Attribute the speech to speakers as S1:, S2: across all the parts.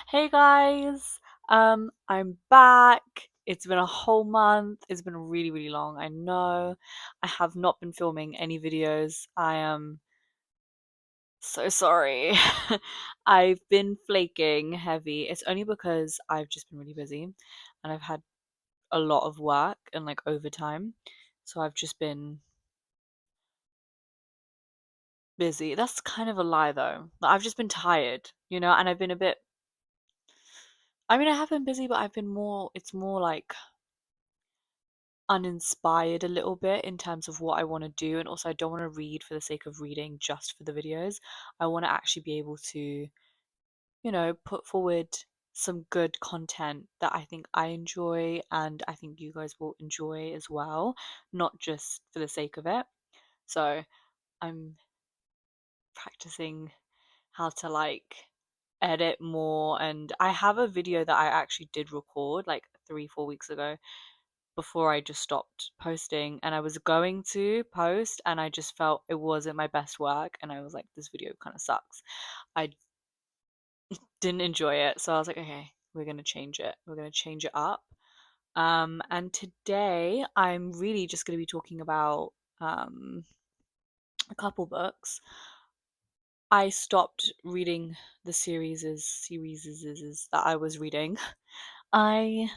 S1: Hey guys, I'm back. It's been a whole month. It's been really, really long. I know. I have not been filming any videos. I am so sorry. I've been flaking heavy. It's only because I've just been really busy and I've had a lot of work and like overtime. So I've just been busy. That's kind of a lie though. Like, I've just been tired, and I've been a bit I have been busy, but it's more like uninspired a little bit in terms of what I want to do. And also, I don't want to read for the sake of reading just for the videos. I want to actually be able to, put forward some good content that I think I enjoy and I think you guys will enjoy as well, not just for the sake of it. So I'm practicing how to edit more. And I have a video that I actually did record like 3, 4 weeks ago before I just stopped posting, and I was going to post and I just felt it wasn't my best work and I was like, this video kind of sucks. I didn't enjoy it, so I was like, okay, we're going to change it. We're going to change it up. And today I'm really just going to be talking about a couple books. I stopped reading the series that I was reading. I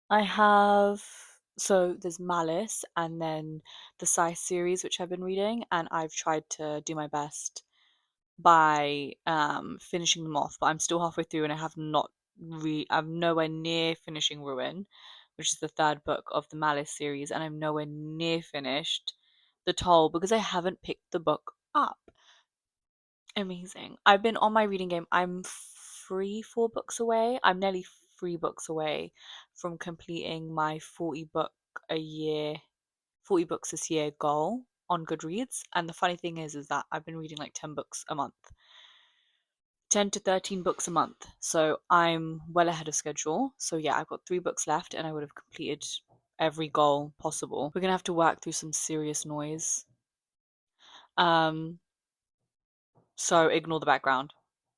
S1: I have so there's Malice and then the Scythe series which I've been reading, and I've tried to do my best by finishing them off, but I'm still halfway through and I'm nowhere near finishing Ruin, which is the third book of the Malice series, and I'm nowhere near finished The Toll because I haven't picked the book up. Amazing. I've been on my reading game. I'm 3, 4 books away. I'm nearly 3 books away from completing my 40 book a year, 40 books this year goal on Goodreads. And the funny thing is that I've been reading like 10 books a month, 10 to 13 books a month. So I'm well ahead of schedule. So yeah, I've got 3 books left and I would have completed every goal possible. We're gonna have to work through some serious noise. Um, so ignore the background.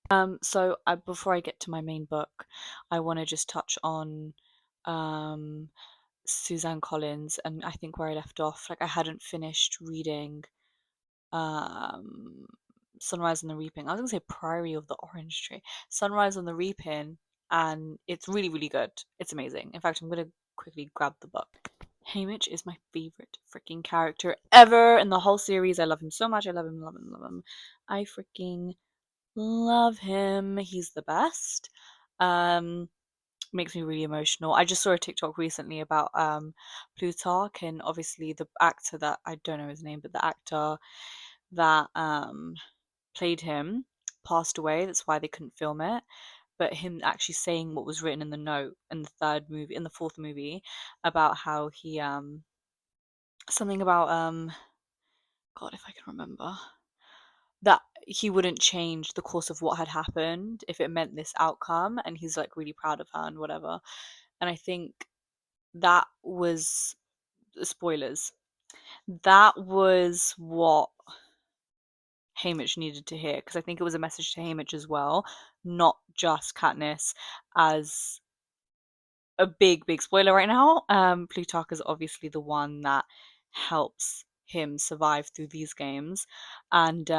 S1: Before I get to my main book, I want to just touch on um, Suzanne Collins, and I think where I left off, like I hadn't finished reading um, Sunrise on the Reaping. I was gonna say Priory of the Orange Tree, Sunrise on the Reaping, and it's really, really good. It's amazing. In fact, I'm gonna quickly grab the book. Haymitch is my favorite freaking character ever in the whole series. I love him so much. I love him, love him, love him. I freaking love him. He's the best. Um, Makes me really emotional. I just saw a TikTok recently about Plutarch, and obviously the actor that I don't know his name, but the actor that played him passed away. That's why they couldn't film it. But him actually saying what was written in the note in the fourth movie, about how he something about God, if I can remember, that he wouldn't change the course of what had happened if it meant this outcome, and he's like really proud of her and whatever. And I think that was spoilers. That was what Haymitch needed to hear, because I think it was a message to Haymitch as well, not just Katniss. As a big, big spoiler right now, Plutarch is obviously the one that helps him survive through these games, and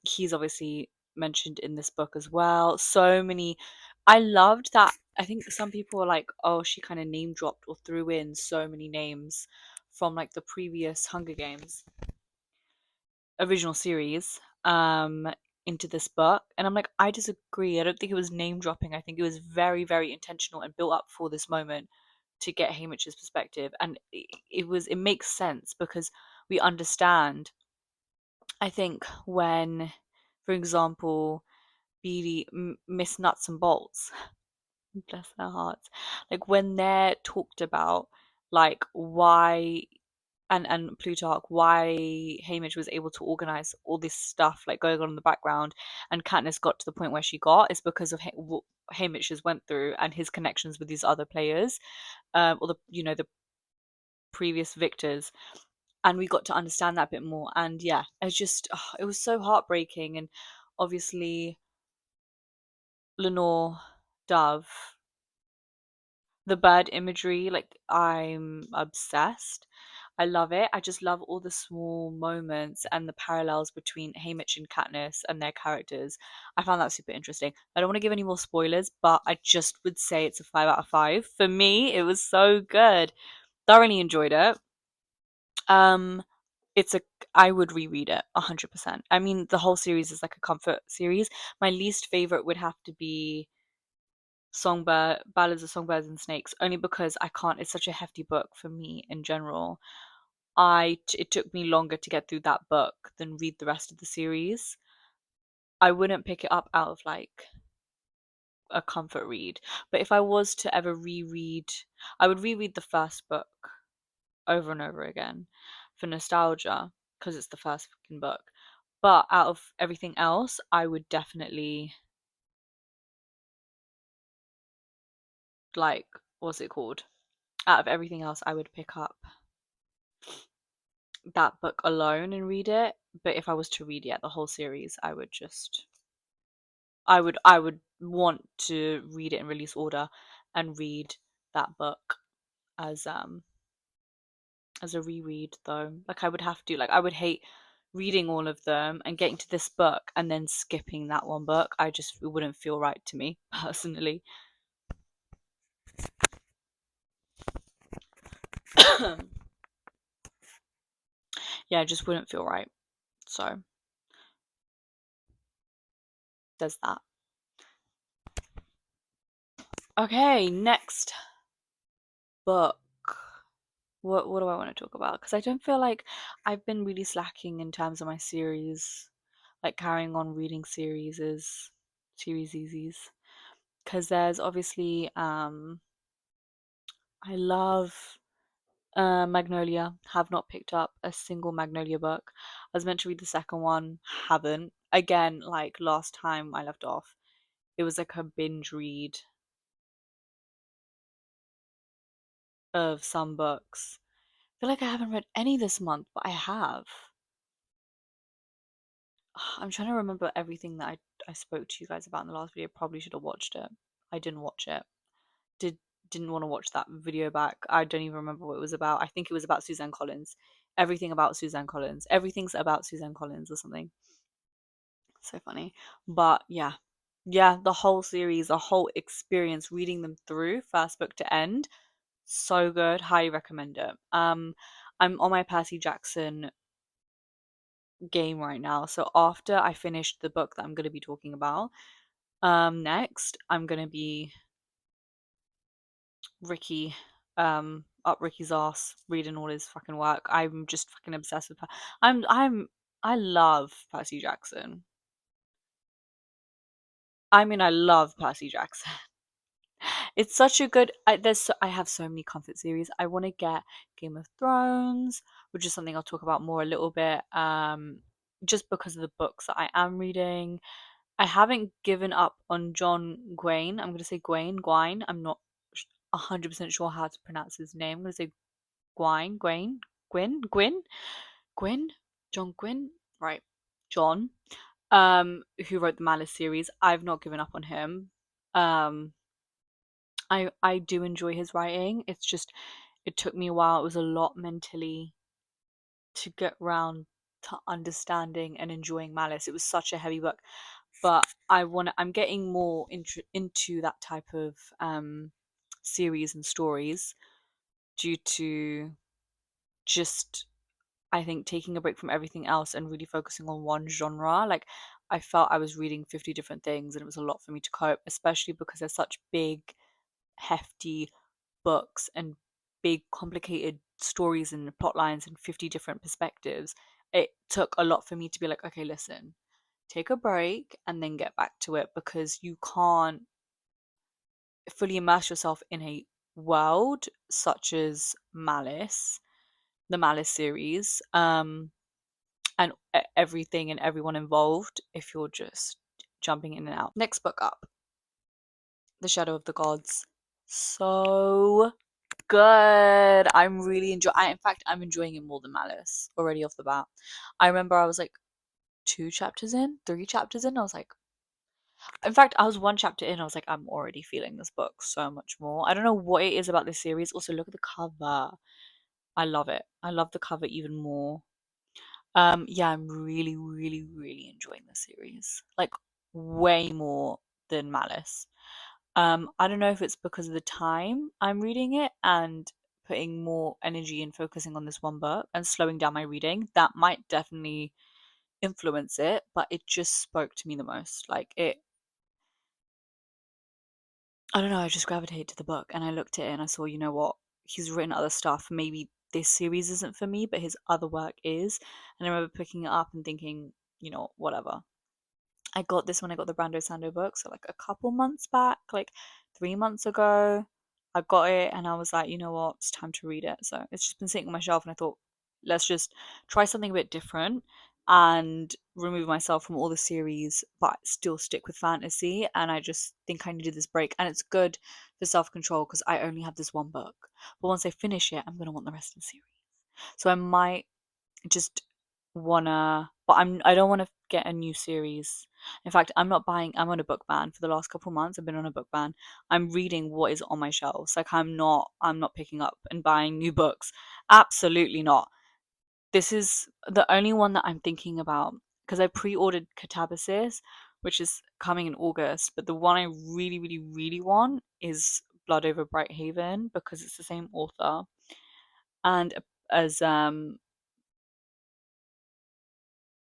S1: he's obviously mentioned in this book as well. So many. I loved that. I think some people are like, "Oh, she kind of name dropped or threw in so many names from like the previous Hunger Games original series into this book," and I'm like, I disagree. I don't think it was name dropping. I think it was very, very intentional and built up for this moment to get Haymitch's perspective, and it makes sense because we understand. I think when, for example, Beady Miss Nuts and Bolts, bless their hearts, like when they're talked about, like why and Plutarch, why Haymitch was able to organize all this stuff like going on in the background, and Katniss got to the point where she got, is because of what Haymitch has went through and his connections with these other players, or the previous victors, and we got to understand that a bit more. And yeah, it was so heartbreaking, and obviously Lenore Dove, the bird imagery, like I'm obsessed. I love it. I just love all the small moments and the parallels between Haymitch and Katniss and their characters. I found that super interesting. I don't want to give any more spoilers, but I just would say it's a 5 out of 5. For me, it was so good. Thoroughly enjoyed it. Um, it's a I would reread it 100%. I mean, the whole series is like a comfort series. My least favorite would have to be Songbird Ballads of Songbirds and Snakes, only because I can't. It's such a hefty book for me in general. It took me longer to get through that book than read the rest of the series. I wouldn't pick it up out of like a comfort read, but if I was to ever reread, I would reread the first book over and over again for nostalgia because it's the first fucking book. But out of everything else, I would definitely like, what's it called? Out of everything else, I would pick up that book alone and read it. But if I was to read yet the whole series, I would want to read it in release order and read that book as a reread though. Like I would have to, like I would hate reading all of them and getting to this book and then skipping that one book. It wouldn't feel right to me personally. Yeah, it just wouldn't feel right. So there's that. Okay, next book. What do I want to talk about? Because I don't feel like I've been really slacking in terms of my series, like carrying on reading series easies. Because there's obviously I love Magnolia. Have not picked up a single Magnolia book. I was meant to read the second one, haven't. Again, like last time I left off, it was like a binge read of some books. I feel like I haven't read any this month, but I have. I'm trying to remember everything that I spoke to you guys about in the last video. Probably should have watched it. I didn't watch it. Did didn't want to watch that video back. I don't even remember what it was about. I think it was about Suzanne Collins. Everything about Suzanne Collins. Everything's about Suzanne Collins or something. So funny. But yeah. Yeah, the whole series, the whole experience reading them through, first book to end, so good. Highly recommend it. I'm on my Percy Jackson game right now. So after I finish the book that I'm going to be talking about, next I'm going to be Ricky, up Ricky's ass, reading all his fucking work. I'm just fucking obsessed with her. I love Percy Jackson. I mean, I love Percy Jackson. It's such a good. I have so many comfort series. I want to get Game of Thrones, which is something I'll talk about more a little bit. Just because of the books that I am reading. I haven't given up on John Gwaine. I'm going to say Gwaine. I'm not 100% sure how to pronounce his name. I'm going to say Gwyn, Gwyn, John Gwyn, right? John, who wrote the Malice series. I've not given up on him. Um, I do enjoy his writing. It's just it took me a while. It was a lot mentally to get round to understanding and enjoying Malice. It was such a heavy book, but I'm getting more into that type of series and stories due to just I think taking a break from everything else and really focusing on one genre. Like I felt I was reading 50 different things and it was a lot for me to cope, especially because there's such big, hefty books and big, complicated stories and plot lines and 50 different perspectives. It took a lot for me to be like, okay, listen, take a break and then get back to it because you can't fully immerse yourself in a world such as Malice, the Malice series, and everything and everyone involved if you're just jumping in and out. Next book up, The Shadow of the Gods. So good. I'm really in fact, I'm enjoying it more than Malice already off the bat. I remember I was like 2 chapters in, 3 chapters in. I was like, In fact, I was one chapter in, I was like, I'm already feeling this book so much more. I don't know what it is about this series. Also, look at the cover. I love it. I love the cover even more. Yeah, I'm really, really, really enjoying the series. Like way more than Malice. I don't know if it's because of the time I'm reading it and putting more energy and focusing on this one book and slowing down my reading. That might definitely influence it, but it just spoke to me the most. Like it, I don't know, I just gravitated to the book and I looked at it and I saw, you know what, he's written other stuff. Maybe this series isn't for me, but his other work is. And I remember picking it up and thinking, you know, whatever. I got this when I got the Brando Sando book, so like a couple months back, like 3 months ago. I got it and I was like, you know what, it's time to read it. So it's just been sitting on my shelf and I thought, let's just try something a bit different and remove myself from all the series, but still stick with fantasy. And I just think I needed this break. And it's good for self control because I only have this one book. But once I finish it, I'm gonna want the rest of the series. So I might just wanna, but I don't want to get a new series. In fact, I'm on a book ban for the last couple months. I've been on a book ban. I'm reading what is on my shelves. Like I'm not picking up and buying new books. Absolutely not. This is the only one that I'm thinking about because I pre-ordered Catabasis, which is coming in August, but the one I really, really, really want is Blood Over Bright Haven because it's the same author and as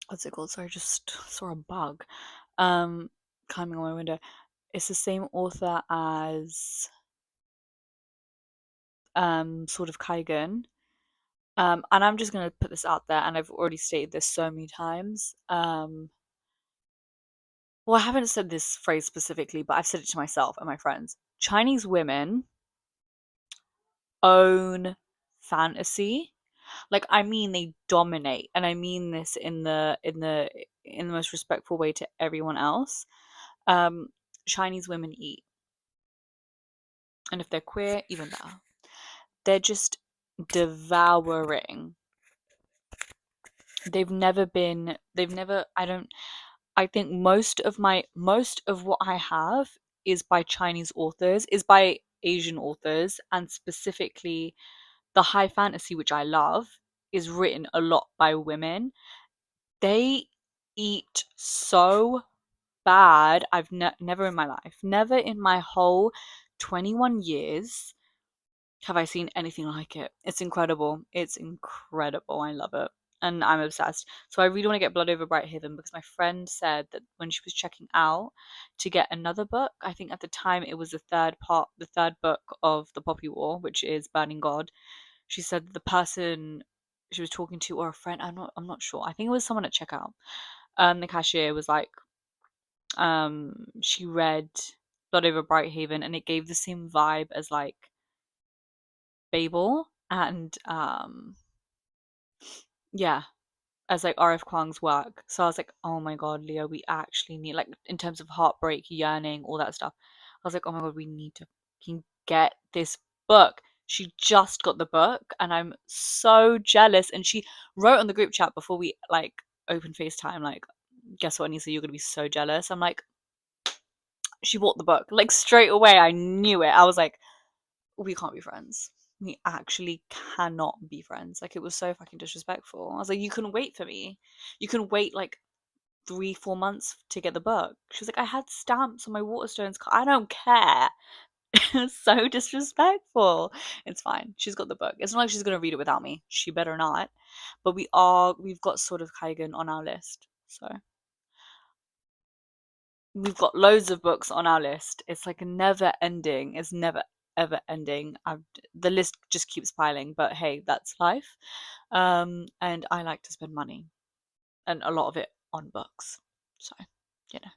S1: what's it called? Sorry, I just saw a bug um climbing on my window. It's the same author as sort of Kaigan. And I'm just gonna put this out there, and I've already stated this so many times. Well, I haven't said this phrase specifically, but I've said it to myself and my friends. Chinese women own fantasy. Like I mean they dominate, and I mean this in the most respectful way to everyone else. Um, Chinese women eat, and if they're queer, even better. They're just devouring. They've never, I don't, I think most of what I have is by Chinese authors, is by Asian authors, and specifically the high fantasy, which I love, is written a lot by women. They eat so bad. Never in my life, never in my whole 21 years have I seen anything like it. It's incredible. It's incredible. I love it. And I'm obsessed. So I really want to get Blood Over Bright Haven because my friend said that when she was checking out to get another book, I think at the time it was the third book of the Poppy War, which is Burning God. She said that the person she was talking to or a friend, I'm not sure. I think it was someone at checkout. The cashier was like, she read Blood Over Bright Haven and it gave the same vibe as like Babel and yeah, as like R.F. Kuang's work. So I was like, oh my god, Leo, we actually need like in terms of heartbreak, yearning, all that stuff. I was like, oh my god, we need to fucking get this book. She just got the book and I'm so jealous. And she wrote on the group chat before we like opened FaceTime, like, guess what, Anissa, you're gonna be so jealous. I'm like, she bought the book. Like straight away, I knew it. I was like, we can't be friends. We actually cannot be friends. Like it was so fucking disrespectful. I was like, you can wait for me. You can wait like 3, 4 months to get the book. She was like, I had stamps on my Waterstones card. I don't care. It's so disrespectful. It's fine. She's got the book. It's not like she's gonna read it without me. She better not. But we've got sort of Kaigan on our list. So we've got loads of books on our list. It's like never ending. It's never ever ending. The list just keeps piling, but hey, that's life. And I like to spend money, and a lot of it on books. So, you know.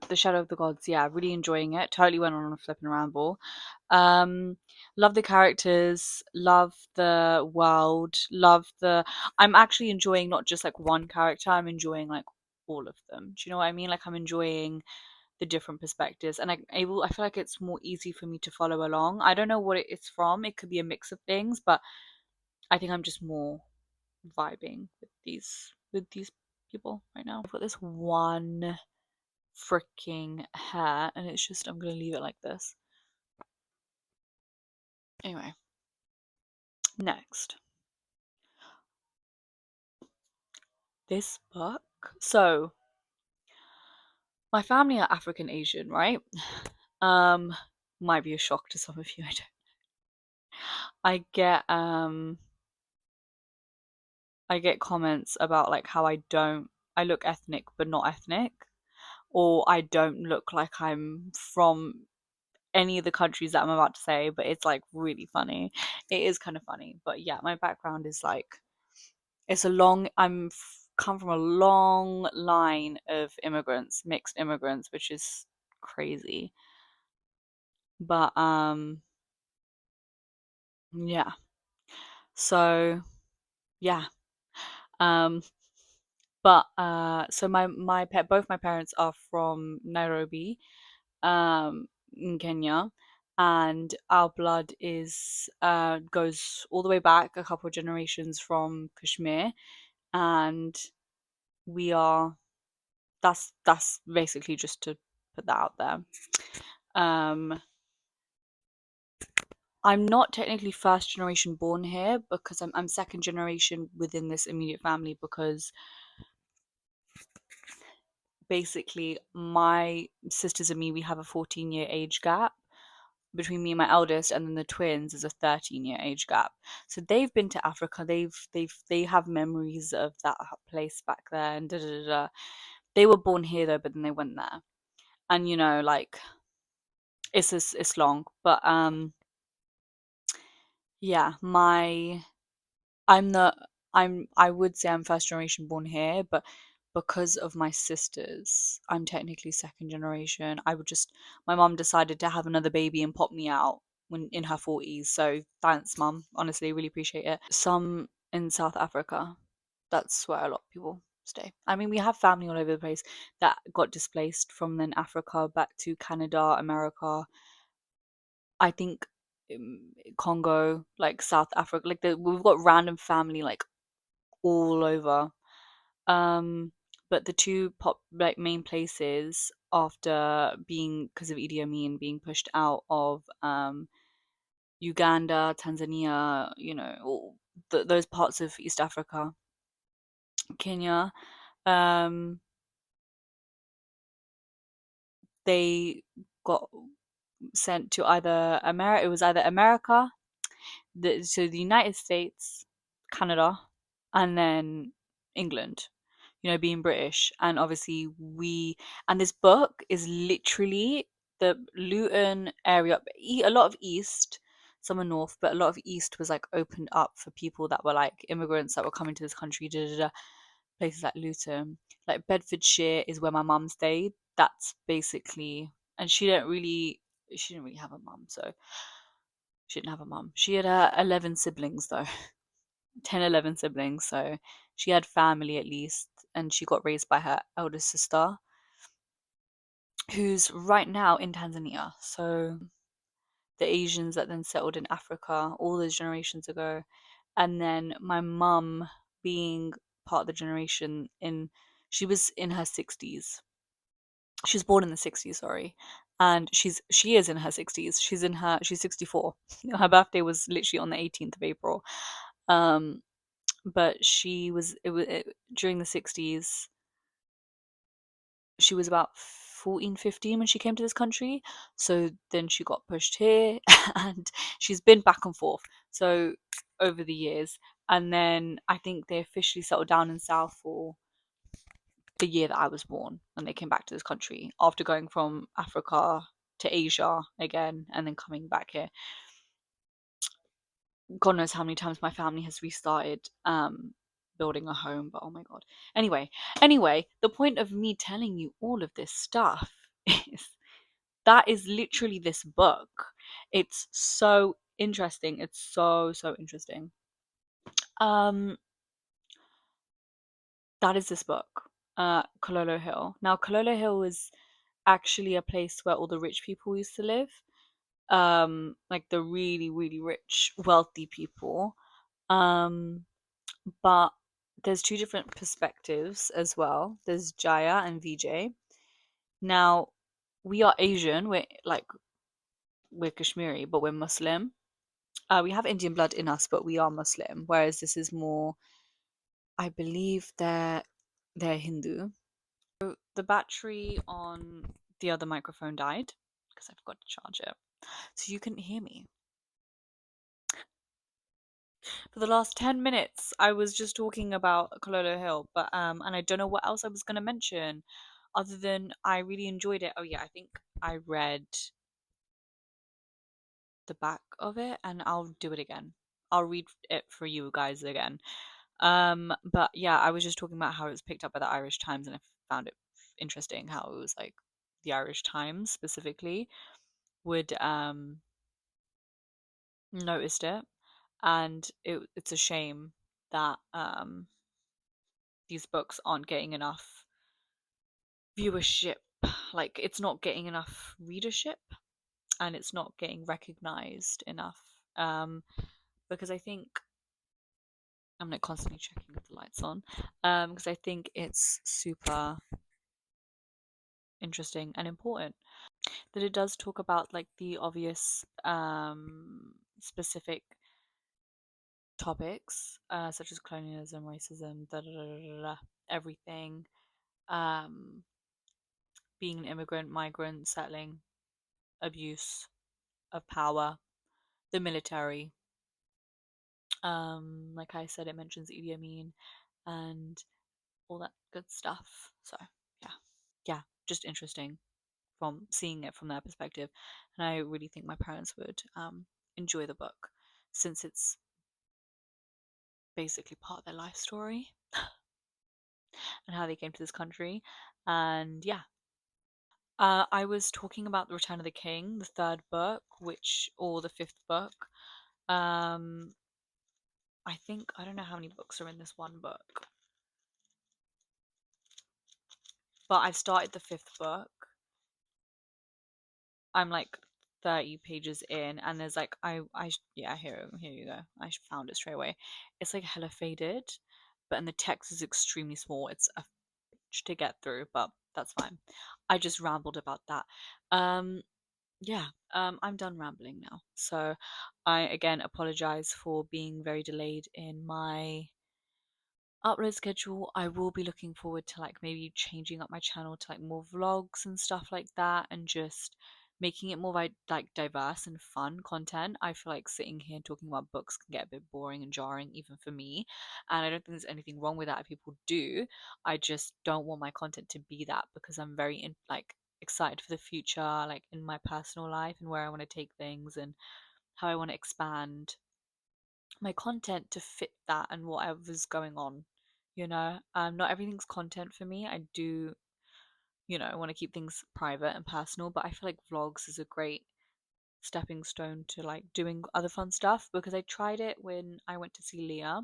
S1: The Shadow of the Gods, yeah, really enjoying it. Totally went on a flipping ramble. Um, love the characters, love the world, love the. I'm actually enjoying not just like one character. I'm enjoying like all of them. Do you know what I mean? Like I'm enjoying the different perspectives, and I feel like it's more easy for me to follow along. I don't know what it's from. It could be a mix of things, but I think I'm just more vibing with these people right now. I've got this one freaking hair, and it's just, I'm gonna leave it like this. Anyway, next. This book. So, my family are African Asian, right? Um, might be a shock to some of you. I get comments about like how I look ethnic but not ethnic, or I don't look like I'm from any of the countries that I'm about to say, but it's like really funny. It is kind of funny, but yeah, my background is like it's a long. Come from a long line of immigrants, mixed immigrants, which is crazy. But yeah. So yeah. Um, but so both my parents are from Nairobi, in Kenya, and our blood is goes all the way back a couple of generations from Kashmir, and we are that's basically just to put that out there. Um, I'm not technically first generation born here because I'm second generation within this immediate family because basically my sisters and me, we have a 14-year age gap between me and my eldest, and then the twins is a 13-year age gap. So they've been to Africa. They have memories of that place back there and da da da. Da. They were born here though, but then they went there. And like it's long, but yeah, I'm the I would say I'm first generation born here, but because of my sisters, I'm technically second generation. My mom decided to have another baby and pop me out when in her 40s. So thanks, mom. Honestly, really appreciate it. Some in South Africa. That's where a lot of people stay. I mean, we have family all over the place that got displaced from then Africa back to Canada, America. I think Congo, like South Africa, we've got random family like all over. Um, but the two pop like main places after being because of Idi Amin being pushed out of Uganda, Tanzania, all those parts of East Africa, Kenya, um, they got sent to either America. It was either America, the United States, Canada, and then England. Being British, and obviously and this book is literally the Luton area, a lot of East, some are North, but a lot of East was like opened up for people that were like immigrants that were coming to this country. Da, da, da. Places like Luton, like Bedfordshire is where my mum stayed. That's basically, and she didn't really have a mum, so she didn't have a mum. She had 11 siblings though. 10, 11 siblings, so she had family at least, and she got raised by her eldest sister, who's right now in Tanzania. So the Asians that then settled in Africa all those generations ago, and then my mum being part of the generation she was in her 60s. She was born in the 60s, sorry. And she is in her 60s. She's 64. Her birthday was literally on the 18th of April. Um but during the 60s. She was about 14, 15 when she came to this country, so then she got pushed here and she's been back and forth so over the years, and then I think they officially settled down in South for the year that I was born, when they came back to this country after going from Africa to Asia again and then coming back here. God knows how many times my family has restarted building a home, but oh my god. Anyway, the point of me telling you all of this stuff is that is literally this book. It's so interesting. It's so interesting. Um that is this book. Kololo Hill. Now Kololo Hill was actually a place where all the rich people used to live. Like the really, really rich, wealthy people. Um but there's two different perspectives as well. There's Jaya and VJ. Now, we are Asian. We're Kashmiri, but we're Muslim. We have Indian blood in us, but we are Muslim. Whereas this is more, I believe they're Hindu. So the battery on the other microphone died because I forgot to charge it. So you couldn't hear me. For the last 10 minutes, I was just talking about Kololo Hill, but and I don't know what else I was gonna mention other than I really enjoyed it. Oh yeah, I think I read the back of it and I'll do it again. I'll read it for you guys again. But yeah, I was just talking about how it was picked up by the Irish Times and I found it interesting how it was like the Irish Times specifically would noticed it, and it's a shame that these books aren't getting enough viewership. Like it's not getting enough readership and it's not getting recognized enough. Um, because I think I'm like constantly checking if the lights on. Because I think it's super interesting and important that it does talk about like the obvious specific topics such as colonialism, racism, everything, um, being an immigrant, migrant, settling, abuse of power, the military. Like I said, it mentions Idi Amin and all that good stuff. So yeah, yeah, just interesting from seeing it from their perspective, and I really think my parents would enjoy the book since it's basically part of their life story and how they came to this country. And yeah, I was talking about the Return of the King, the third book, or the fifth book. Um, I think I don't know how many books are in this one book, but I've started the fifth book. I'm like 30 pages in, and there's like yeah, here you go. I found it straight away. It's like hella faded, but and the text is extremely small. It's a bitch to get through, but that's fine. I just rambled about that. Um, yeah, I'm done rambling now. So I again apologize for being very delayed in my upload schedule. I will be looking forward to like maybe changing up my channel to like more vlogs and stuff like that and just making it more like diverse and fun content. I feel like sitting here and talking about books can get a bit boring and jarring even for me. And I don't think there's anything wrong with that if people do. I just don't want my content to be that because I'm very like excited for the future, like in my personal life and where I want to take things and how I want to expand my content to fit that and whatever's going on. Not everything's content for me. I do, want to keep things private and personal, but I feel like vlogs is a great stepping stone to like doing other fun stuff because I tried it when I went to see Leah,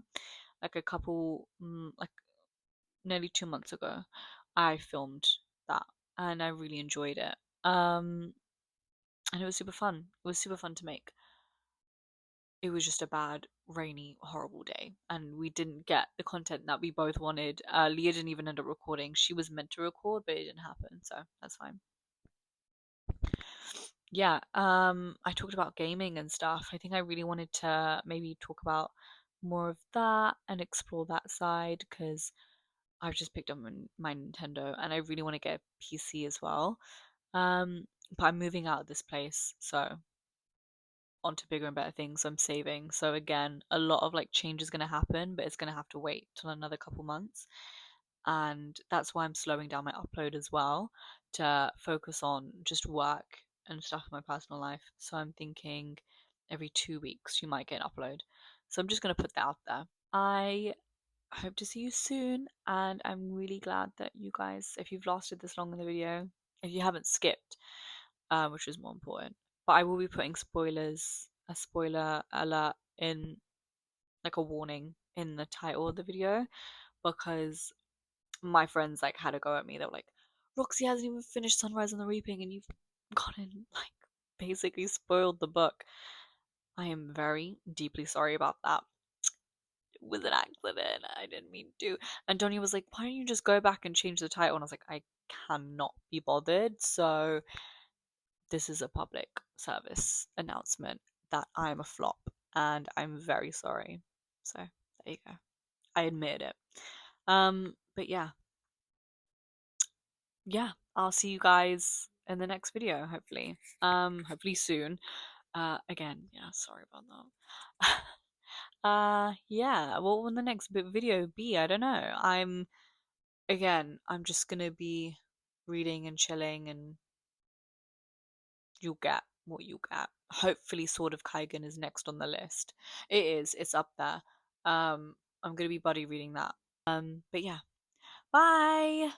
S1: like like nearly 2 months ago. I filmed that and I really enjoyed it. And it was super fun. It was super fun to make. It was just a bad, rainy, horrible day, and we didn't get the content that we both wanted. Leah didn't even end up recording. She was meant to record, but it didn't happen, so that's fine. Yeah, I talked about gaming and stuff. I think I really wanted to maybe talk about more of that and explore that side because I've just picked up my Nintendo and I really want to get a PC as well. But I'm moving out of this place, so onto bigger and better things. So I'm saving. So again, a lot of like change is going to happen, but it's going to have to wait till another couple months. And that's why I'm slowing down my upload as well to focus on just work and stuff in my personal life. So I'm thinking every 2 weeks you might get an upload. So I'm just going to put that out there. I hope to see you soon, and I'm really glad that you guys, if you've lasted this long in the video, if you haven't skipped, which is more important. But I will be putting a spoiler alert in, like a warning in the title of the video, because my friends like had a go at me. They were like, Roxy hasn't even finished Sunrise on the Reaping and you've gone and like basically spoiled the book. I am very deeply sorry about that. It was an accident. I didn't mean to. And Donnie was like, why don't you just go back and change the title? And I was like, I cannot be bothered. So this is a public service announcement that I'm a flop and I'm very sorry. So there you go. I admit it. But yeah, I'll see you guys in the next video, hopefully. Hopefully soon. Again, yeah, sorry about that. Yeah, what will the next video be? I don't know. I'm just gonna be reading and chilling, and you'll get what you get. Hopefully, Sword of Kaigen is next on the list. It is, it's up there. I'm gonna be buddy reading that. But yeah, bye!